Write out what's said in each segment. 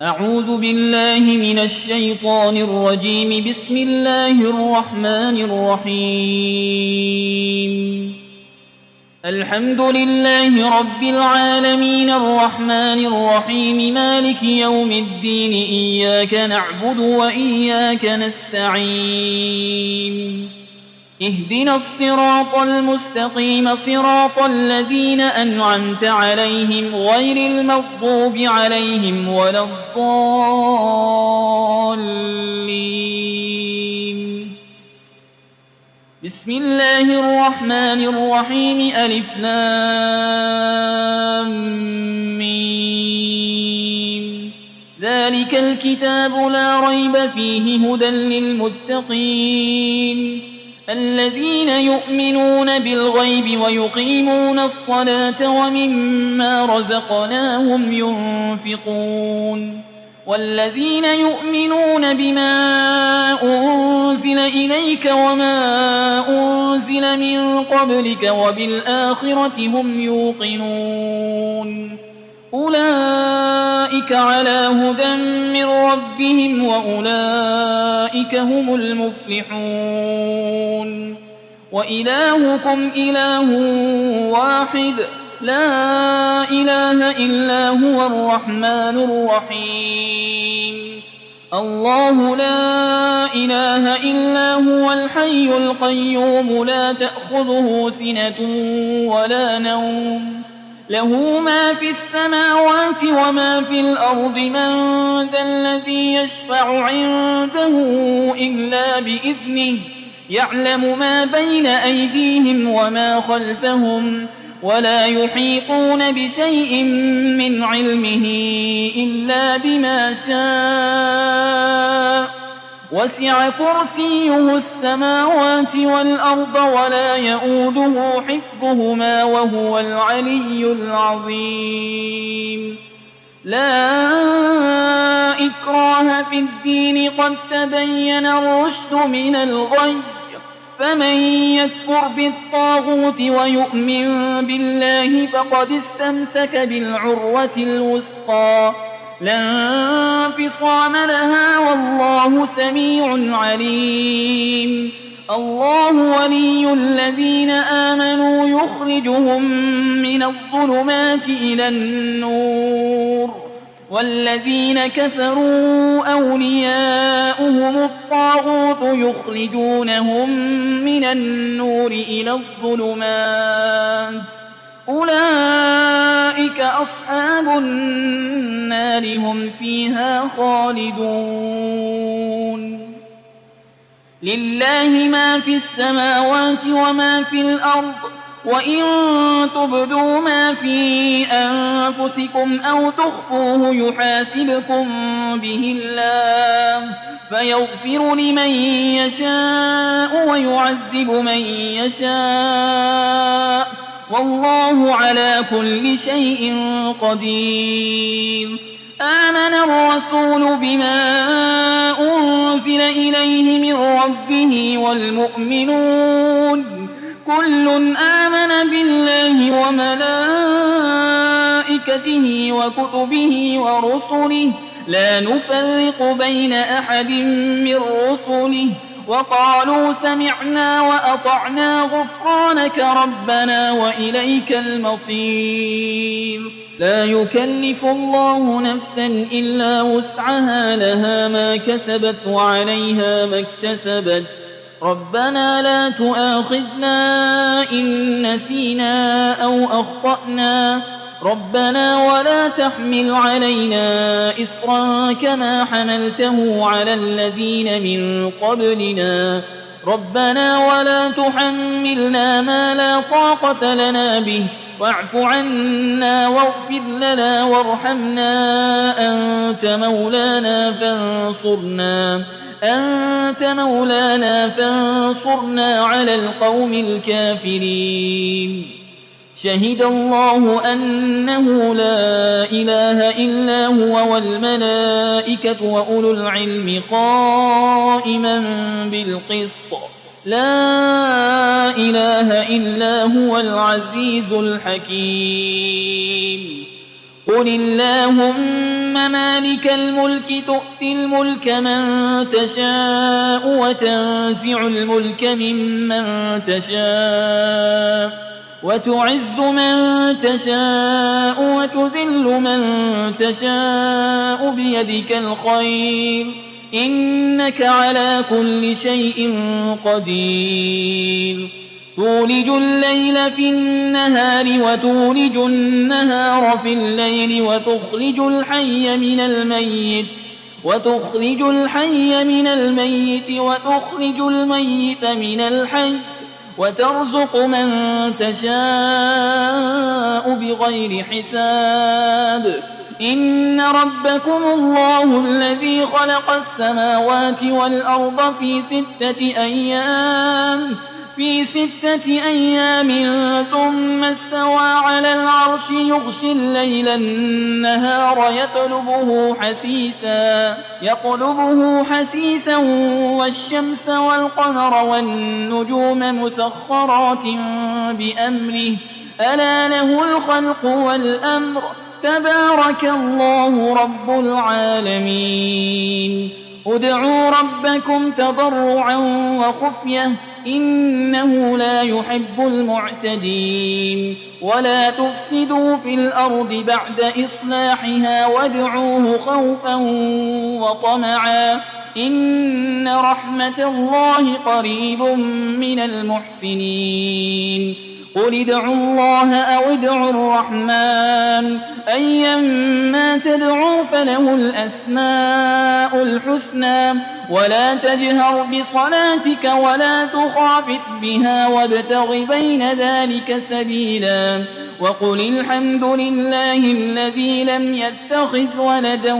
أعوذ بالله من الشيطان الرجيم. بسم الله الرحمن الرحيم. الحمد لله رب العالمين الرحمن الرحيم مالك يوم الدين. إياك نعبد وإياك نستعين. اهدنا الصراط المستقيم صراط الذين أنعمت عليهم غير المغضوب عليهم ولا الضالين. بسم الله الرحمن الرحيم. ألف لام ميم. ذلك الكتاب لا ريب فيه هدى للمتقين الذين يؤمنون بالغيب ويقيمون الصلاة ومما رزقناهم ينفقون والذين يؤمنون بما أنزل إليك وما أنزل من قبلك وبالآخرة هم يوقنون أولئك على هدى من ربهم وأولئك هم المفلحون. وإلهكم إله واحد لا إله إلا هو الرحمن الرحيم. الله لا إله إلا هو الحي القيوم لا تأخذه سنة ولا نوم له ما في السماوات وما في الأرض. من ذا الذي يشفع عنده إلا بإذنه يعلم ما بين أيديهم وما خلفهم ولا يحيطون بشيء من علمه إلا بما شاء. وسع كرسيه السماوات والأرض ولا يؤوده حفظهما وهو العلي العظيم. لا إكراه في الدين قد تبين الرشد من الغي. فمن يكفر بالطاغوت ويؤمن بالله فقد استمسك بالعروة الوثقى لا انفصام لها والله سميع عليم. الله ولي الذين آمنوا يخرجهم من الظلمات إلى النور والذين كفروا أولياؤهم الطاغوت يخرجونهم من النور إلى الظلمات. أولئك أصحاب النار هم فيها خالدون. لله ما في السماوات وما في الأرض وإن تبدوا ما في أنفسكم أو تخفوه يحاسبكم به الله فيغفر لمن يشاء ويعذب من يشاء والله على كل شيء قدير. آمن الرسول بما أنزل إليه من ربه والمؤمنون كل آمن بالله وملائكته وكتبه ورسله لا نفرق بين أحد من رسله وقالوا سمعنا وأطعنا غفرانك ربنا وإليك المصير. لا يكلف الله نفسا إلا وسعها لها ما كسبت وعليها ما اكتسبت. ربنا لا تؤاخذنا إن نسينا أو أخطأنا ربنا ولا تحمل علينا إصرا كما حملته على الذين من قبلنا ربنا ولا تحملنا ما لا طاقة لنا به واعف عنا واغفر لنا وارحمنا أنت مولانا فانصرنا على القوم الكافرين. شهد الله أنه لا إله إلا هو والملائكة وأولو العلم قائما بالقسط لا إله إلا هو العزيز الحكيم. قل اللهم مالك الملك تؤتي الملك من تشاء وتنزع الملك ممن تشاء وتعز من تشاء وتذل من تشاء بيدك الخير إنك على كل شيء قدير تولج الليل في النهار وتولج النهار في الليل وتخرج الحي من الميت وتخرج الميت من الحي وترزق من تشاء بغير حساب إن ربكم الله الذي خلق السماوات والأرض في 6 أيام ثم استوى على العرش يغشي الليل النهار يطلبه حسيسا والشمس والقمر والنجوم مسخرات بأمره ألا له الخلق والأمر تبارك الله رب العالمين ادعوا ربكم تضرعا وخفية إنه لا يحب المعتدين ولا تفسدوا في الأرض بعد إصلاحها وادعوه خوفا وطمعا إن رحمة الله قريب من المحسنين قل ادعوا الله أو ادعوا الرحمن أيما تدعوا فله الأسماء الحسنى ولا تجهر بصلاتك ولا تخافت بها وابتغ بين ذلك سبيلا وقل الحمد لله الذي لم يتخذ ولدا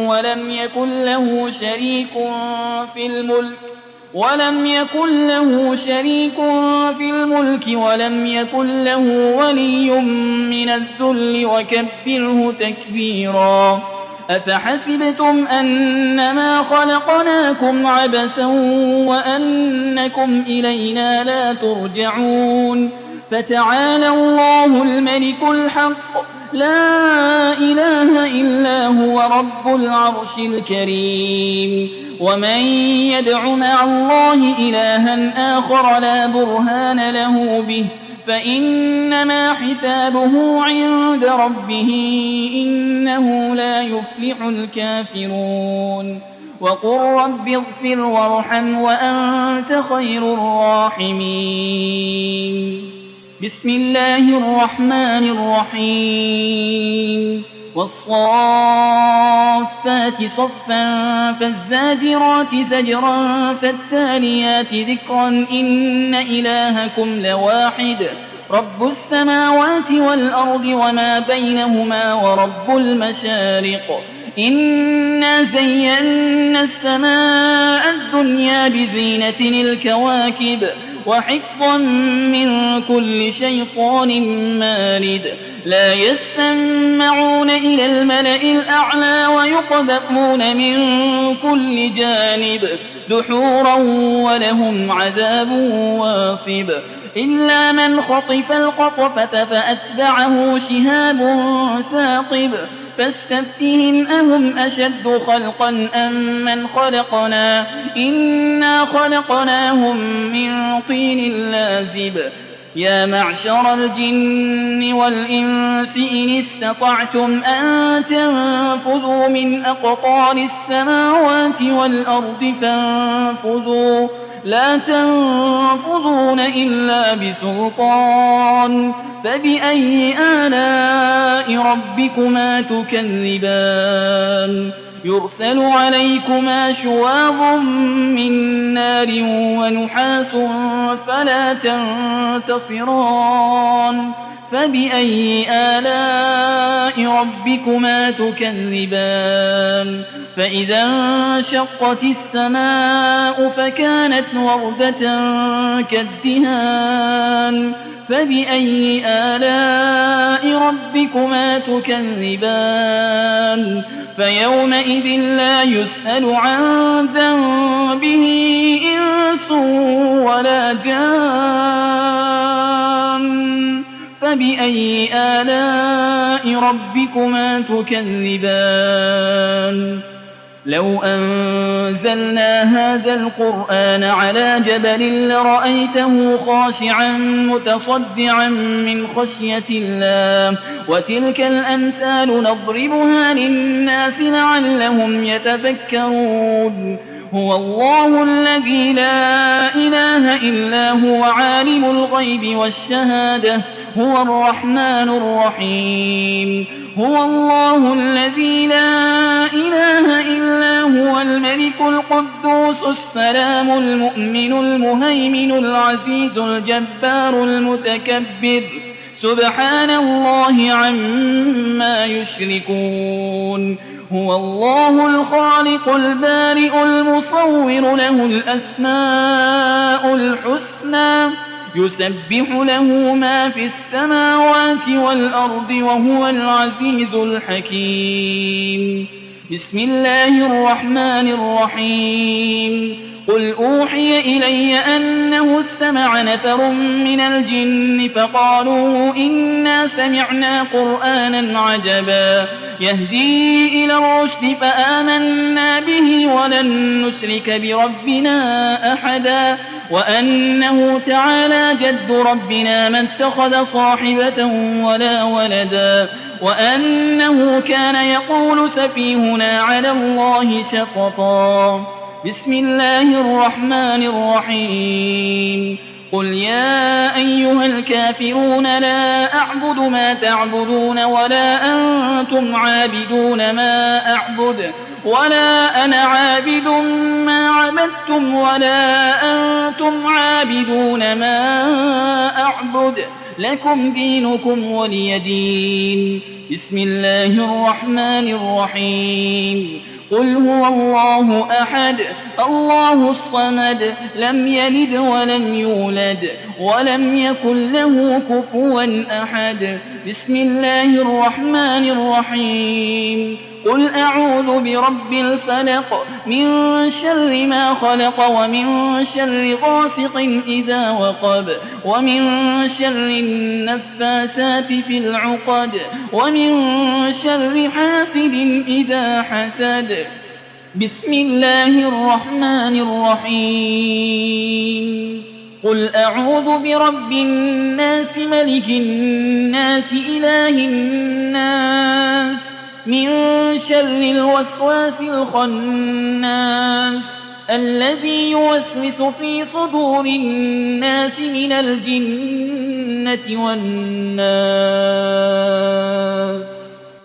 ولم يكن له شريك في الملك ولم يكن له ولي من الذل وكبره تكبيرا أفحسبتم أنما خلقناكم عبثا وأنكم إلينا لا ترجعون فتعالى الله الملك الحق لا إله إلا هو رب العرش الكريم ومن يدع مع الله إلها آخر لا برهان له به فإنما حسابه عند ربه إنه لا يفلح الكافرون وقل رب اغفر وارحم وأنت خير الراحمين بسم الله الرحمن الرحيم والصافات صفا فالزاجرات زجرا فالتاليات ذكرا إن إلهكم لواحد رب السماوات والأرض وما بينهما ورب المشارق إنا زينا السماء الدنيا بزينة الكواكب وحفظا من كل شيطان مارد لا يسمعون إلى الملأ الأعلى ويقذفون من كل جانب دحورا ولهم عذاب واصب إلا من خطف الخطفة فأتبعه شهاب ثاقب فاستفتهم أهم أشد خلقا أم من خلقنا إنا خلقناهم من طين لازب يا معشر الجن والإنس إن استطعتم أن تنفذوا من أقطار السماوات والأرض فانفذوا لا تنفذون إلا بسلطان فبأي آلاء ربكما تكذبان يرسل عليكما شواظ من نار ونحاس فلا تنتصران فبأي آلاء ربكما تكذبان فإذا انشقت السماء فكانت وردة كالدهان فبأي آلاء ربكما تكذبان فيومئذ لا يسأل عن ذنبه إنس ولا جان فبأي آلاء ربكما تكذبان لو أنزلنا هذا القرآن على جبل لرأيته خاشعا متصدعا من خشية الله وتلك الأمثال نضربها للناس لعلهم يتفكرون هو الله الذي لا إله إلا هو عالم الغيب والشهادة هو الرحمن الرحيم هو الله الذي لا إله إلا هو الملك القدوس السلام المؤمن المهيمن العزيز الجبار المتكبر سبحان الله عما يشركون هو الله الخالق البارئ المصور له الأسماء الحسنى يسبح له ما في السماوات والأرض وهو العزيز الحكيم بسم الله الرحمن الرحيم قل أوحي إلي أنه استمع نفر من الجن فقالوا إنا سمعنا قرآنا عجبا يهدي إلى الرشد فآمنا به ولن نشرك بربنا أحدا وأنه تعالى جد ربنا ما اتخذ صاحبة ولا ولدا وأنه كان يقول سفيهنا على الله شططا بسم الله الرحمن الرحيم قل يا أيها الكافرون لا أعبد ما تعبدون ولا أنتم عابدون ما أعبد ولا أنا عابد ما عبدتم ولا أنتم عابدون ما أعبد لكم دينكم ولي دين بسم الله الرحمن الرحيم قل هو الله أحد الله الصمد لم يلد ولم يولد ولم يكن له كفوا أحد بسم الله الرحمن الرحيم قل أعوذ برب الفلق من شر ما خلق ومن شر غاسق إذا وقب ومن شر النفاسات في العقد ومن شر حاسد إذا حسد بسم الله الرحمن الرحيم قل أعوذ برب الناس ملك الناس إله الناس من شر الوسواس الخناس الذي يوسوس في صدور الناس من الجنة والناس